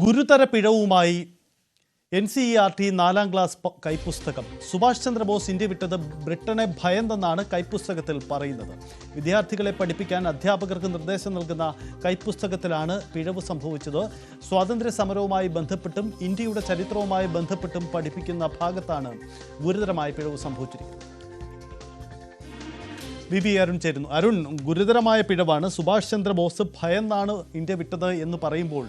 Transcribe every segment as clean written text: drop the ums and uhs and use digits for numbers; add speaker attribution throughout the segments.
Speaker 1: ഗുരുതര പിഴവുമായി NCERT 4ാം ക്ലാസ് കൈപ്പുസ്തകം. സുഭാഷ് ചന്ദ്രബോസ് ഇന്ത്യ വിട്ടത് ബ്രിട്ടനെ ഭയന്നെന്നാണ് കൈപ്പുസ്തകത്തിൽ പറയുന്നത്. വിദ്യാർത്ഥികളെ പഠിപ്പിക്കാൻ അധ്യാപകർക്ക് നിർദ്ദേശം നൽകുന്ന കൈപ്പുസ്തകത്തിലാണ് പിഴവ് സംഭവിച്ചത്. സ്വാതന്ത്ര്യ സമരവുമായി ബന്ധപ്പെട്ടും ഇന്ത്യയുടെ ചരിത്രവുമായി ബന്ധപ്പെട്ടും പഠിപ്പിക്കുന്ന ഭാഗത്താണ് ഗുരുതരമായ പിഴവ് സംഭവിച്ചിരിക്കുന്നത്. VB അരുൺ ചേരുന്നു. അരുൺ, ഗുരുതരമായ പിഴവാണ്. സുഭാഷ് ചന്ദ്രബോസ് ഭയന്നാണ് ഇന്ത്യ വിട്ടത് എന്ന് പറയുമ്പോൾ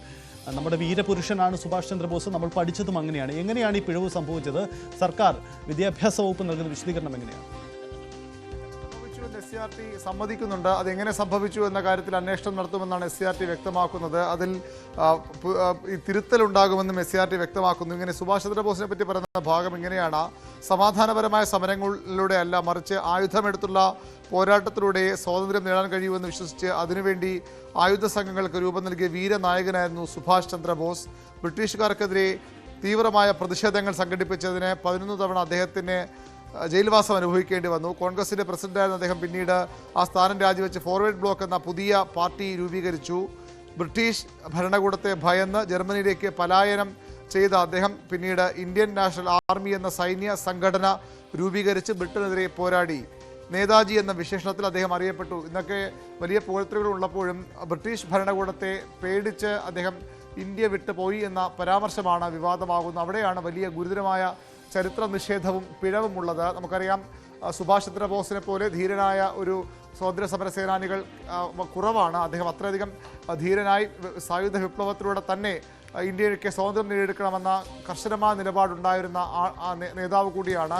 Speaker 1: നമ്മുടെ വീരപുരുഷനാണ് സുഭാഷ് ചന്ദ്രബോസ്, നമ്മൾ പഠിച്ചതും അങ്ങനെയാണ്. എങ്ങനെയാണ് ഈ പിഴവ് സംഭവിച്ചത്? സർക്കാർ വിദ്യാഭ്യാസ വകുപ്പ് നൽകുന്ന വിശദീകരണം എങ്ങനെയാണ്?
Speaker 2: SCRT സമ്മതിക്കുന്നുണ്ട്. അതെങ്ങനെ സംഭവിച്ചു എന്ന കാര്യത്തിൽ അന്വേഷണം നടത്തുമെന്നാണ് SCRT വ്യക്തമാക്കുന്നത്. അതിൽ ഈ തിരുത്തലുണ്ടാകുമെന്നും SCRT വ്യക്തമാക്കുന്നു. ഇങ്ങനെ സുഭാഷ് ചന്ദ്രബോസിനെ പറ്റി പറയുന്ന ഭാഗം ഇങ്ങനെയാണ്: സമാധാനപരമായ സമരങ്ങളിലൂടെ അല്ല, മറിച്ച് ആയുധമെടുത്തുള്ള പോരാട്ടത്തിലൂടെ സ്വാതന്ത്ര്യം നേടാൻ കഴിയുമെന്ന് വിശ്വസിച്ച് അതിനുവേണ്ടി ആയുധ സംഘങ്ങൾക്ക് രൂപം നൽകിയ വീരനായകനായിരുന്നു സുഭാഷ് ചന്ദ്രബോസ്. ബ്രിട്ടീഷുകാർക്കെതിരെ തീവ്രമായ പ്രതിഷേധങ്ങൾ സംഘടിപ്പിച്ചതിന് 11 തവണ അദ്ദേഹത്തിന് ജയിൽവാസം അനുഭവിക്കേണ്ടി വന്നു. കോൺഗ്രസിൻ്റെ പ്രസിഡന്റായിരുന്ന അദ്ദേഹം പിന്നീട് ആ സ്ഥാനം രാജിവെച്ച് ഫോർവേഡ് ബ്ലോക്ക് എന്ന പുതിയ പാർട്ടി രൂപീകരിച്ചു. ബ്രിട്ടീഷ് ഭരണകൂടത്തെ ഭയന്ന് ജർമ്മനിയിലേക്ക് പലായനം ചെയ്ത അദ്ദേഹം പിന്നീട് ഇന്ത്യൻ നാഷണൽ ആർമി എന്ന സൈന്യ സംഘടന രൂപീകരിച്ച് ബ്രിട്ടനെതിരെ പോരാടി. നേതാജി എന്ന വിശേഷണത്തിൽ അദ്ദേഹം അറിയപ്പെട്ടു. ഇന്നൊക്കെ വലിയ പുകഴ്ത്തുകൾ ഉള്ളപ്പോഴും ബ്രിട്ടീഷ് ഭരണകൂടത്തെ പേടിച്ച് അദ്ദേഹം ഇന്ത്യ വിട്ടുപോയി എന്ന പരാമർശമാണ് വിവാദമാകുന്നത്. അവിടെയാണ് വലിയ ഗുരുതരമായ ചരിത്ര നിഷേധവും പിഴവുമുള്ളത്. നമുക്കറിയാം, സുഭാഷ് ചന്ദ്രബോസിനെ പോലെ ധീരനായ ഒരു സ്വാതന്ത്ര്യ സമര സേനാനികൾ കുറവാണ്. അദ്ദേഹം അത്രയധികം ധീരനായി സായുധ വിപ്ലവത്തിലൂടെ തന്നെ ഇന്ത്യയ്ക്ക് സ്വാതന്ത്ര്യം നേടിയെടുക്കണമെന്ന കർശനമായ നിലപാടുണ്ടായിരുന്ന നേതാവ് കൂടിയാണ്.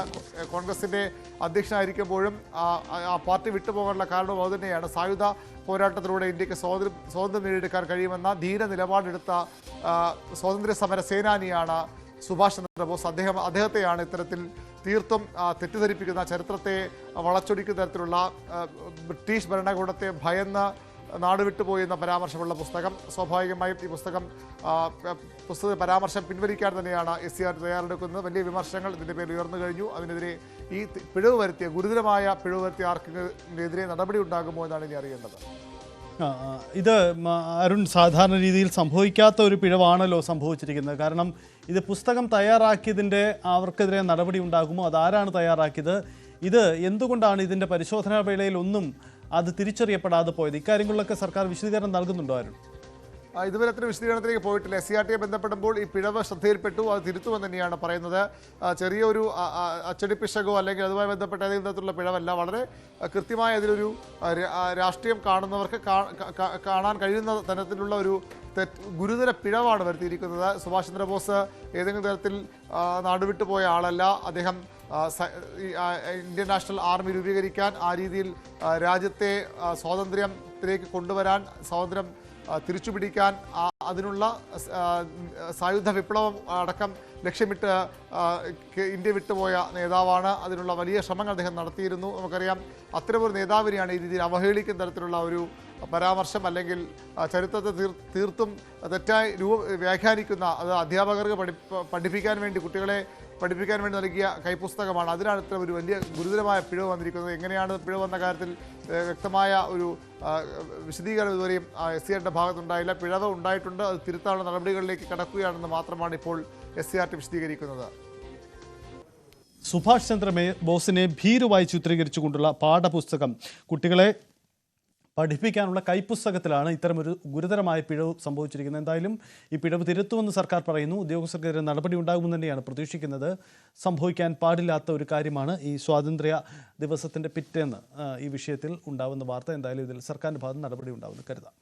Speaker 2: കോൺഗ്രസിൻ്റെ അധ്യക്ഷനായിരിക്കുമ്പോഴും ആ പാർട്ടി വിട്ടുപോകാനുള്ള കാരണവും അതുതന്നെയാണ്. സായുധ പോരാട്ടത്തിലൂടെ ഇന്ത്യക്ക് സ്വാതന്ത്ര്യം നേടിയെടുക്കാൻ കഴിയുമെന്ന ധീര നിലപാടെടുത്ത സ്വാതന്ത്ര്യ സമര സേനാനിയാണ് സുഭാഷ് ചന്ദ്രബോസ്. അദ്ദേഹത്തെയാണ് ഇത്തരത്തിൽ തീർത്തും തെറ്റിദ്ധരിപ്പിക്കുന്ന, ചരിത്രത്തെ വളച്ചൊടിക്കുന്ന തരത്തിലുള്ള ബ്രിട്ടീഷ് ഭരണകൂടത്തെ ഭയന്ന് നാടുവിട്ടുപോയി എന്ന പരാമർശമുള്ള പുസ്തകം. സ്വാഭാവികമായും ഈ പുസ്തക പരാമർശം പിൻവലിക്കാൻ തന്നെയാണ് SCRT തയ്യാറെടുക്കുന്നത്. വലിയ വിമർശനങ്ങൾ ഇതിൻ്റെ പേരിൽ ഉയർന്നു കഴിഞ്ഞു. അതിനെതിരെ ഈ പിഴവ് വരുത്തിയ, ഗുരുതരമായ പിഴവ് വരുത്തിയ ആർക്കെതിരെ നടപടി ഉണ്ടാകുമോ എന്നാണ് ഇനി അറിയേണ്ടത്.
Speaker 1: ഇത് അരുൺ, സാധാരണ രീതിയിൽ സംഭവിക്കാത്ത ഒരു പിഴവാണല്ലോ സംഭവിച്ചിരിക്കുന്നത്. കാരണം ഇത് പുസ്തകം തയ്യാറാക്കിയതിൻ്റെ അവർക്കെതിരെ നടപടി ഉണ്ടാകുമോ? അതാരാണ് തയ്യാറാക്കിയത്? ഇത് എന്തുകൊണ്ടാണ് ഇതിൻ്റെ പരിശോധനാ വേളയിൽ ഒന്നും അത് തിരിച്ചറിയപ്പെടാതെ പോയത്? ഇക്കാര്യങ്ങളിലൊക്കെ സർക്കാർ വിശദീകരണം നൽകുന്നുണ്ടോ അരുൺ?
Speaker 2: ഇതുവരെ അത്ര വിശദീകരണത്തിലേക്ക് പോയിട്ടില്ല. SCRTയെ ബന്ധപ്പെടുമ്പോൾ ഈ പിഴവ് ശ്രദ്ധയിൽപ്പെട്ടു, അത് തിരുത്തുമെന്ന് തന്നെയാണ് പറയുന്നത്. ചെറിയൊരു അച്ചടിപ്പിശകോ അല്ലെങ്കിൽ അതുമായി ബന്ധപ്പെട്ട ഏതെങ്കിലും തരത്തിലുള്ള പിഴവല്ല. വളരെ കൃത്യമായ അതിലൊരു രാഷ്ട്രീയം കാണുന്നവർക്ക് കാണാൻ കഴിയുന്ന തരത്തിലുള്ള ഒരു ഗുരുതര പിഴവാണ് വരുത്തിയിരിക്കുന്നത്. സുഭാഷ് ചന്ദ്രബോസ് ഏതെങ്കിലും തരത്തിൽ നാടുവിട്ടു പോയ ആളല്ല. അദ്ദേഹം ഇന്ത്യൻ നാഷണൽ ആർമി രൂപീകരിക്കാൻ, ആ രീതിയിൽ രാജ്യത്തെ സ്വാതന്ത്ര്യത്തിലേക്ക് കൊണ്ടുവരാൻ, സ്വാതന്ത്ര്യം തിരിച്ചുപിടിക്കാൻ, അതിനുള്ള സായുധ വിപ്ലവം അടക്കം ലക്ഷ്യമിട്ട് ഇന്ത്യ വിട്ടുപോയ നേതാവാണ്. അതിനുള്ള വലിയ ശ്രമങ്ങൾ അദ്ദേഹം നടത്തിയിരുന്നു. നമുക്കറിയാം, അത്തരമൊരു നേതാവിനെയാണ് ഈ രീതിയിൽ അവഹേളിക്കുന്ന തരത്തിലുള്ള ഒരു പരാമർശം അല്ലെങ്കിൽ ചരിത്രത്തെ തീർത്തും തെറ്റായി വ്യാഖ്യാനിക്കുന്ന, അത് അധ്യാപകർക്ക് പഠിപ്പിക്കാൻ വേണ്ടി, കുട്ടികളെ പഠിപ്പിക്കാൻ വേണ്ടി നൽകിയ കൈപ്പുസ്തകമാണ്. അതിനാണ് ഇത്ര ഒരു വലിയ ഗുരുതരമായ പിഴവ് വന്നിരിക്കുന്നത്. എങ്ങനെയാണ് പിഴവ് വന്ന കാര്യത്തിൽ വ്യക്തമായ ഒരു വിശദീകരണം ഇതുവരെയും SCRTയുടെ ഭാഗത്തുണ്ടായില്ല. പിഴവ് ഉണ്ടായിട്ടുണ്ട്, അത് തിരുത്താനുള്ള നടപടികളിലേക്ക് കടക്കുകയാണെന്ന് മാത്രമാണ് ഇപ്പോൾ SCRT വിശദീകരിക്കുന്നത്.
Speaker 1: സുഭാഷ് ചന്ദ്രബോസിനെ ഭീരുവായി ചിത്രീകരിച്ചുകൊണ്ടുള്ള പാഠപുസ്തകം കുട്ടികളെ പഠിപ്പിക്കാനുള്ള കൈപ്പുസ്തകത്തിലാണ് ഇത്തരമൊരു ഗുരുതരമായ പിഴവ് സംഭവിച്ചിരിക്കുന്നത്. എന്തായാലും ഈ പിഴവ് തിരുത്തുമെന്ന് സർക്കാർ പറയുന്നു. ഉദ്യോഗസ്ഥർക്കെതിരെ നടപടി ഉണ്ടാകുമെന്ന് തന്നെയാണ് പ്രതീക്ഷിക്കുന്നത്. സംഭവിക്കാൻ പാടില്ലാത്ത ഒരു കാര്യമാണ് ഈ സ്വാതന്ത്ര്യ ദിവസത്തിൻ്റെ പിറ്റേന്ന് ഈ വിഷയത്തിൽ ഉണ്ടാകുന്ന വാർത്ത. എന്തായാലും ഇതിൽ സർക്കാരിൻ്റെ ഭാഗത്ത് നടപടി ഉണ്ടാകുമെന്ന് കരുതാം.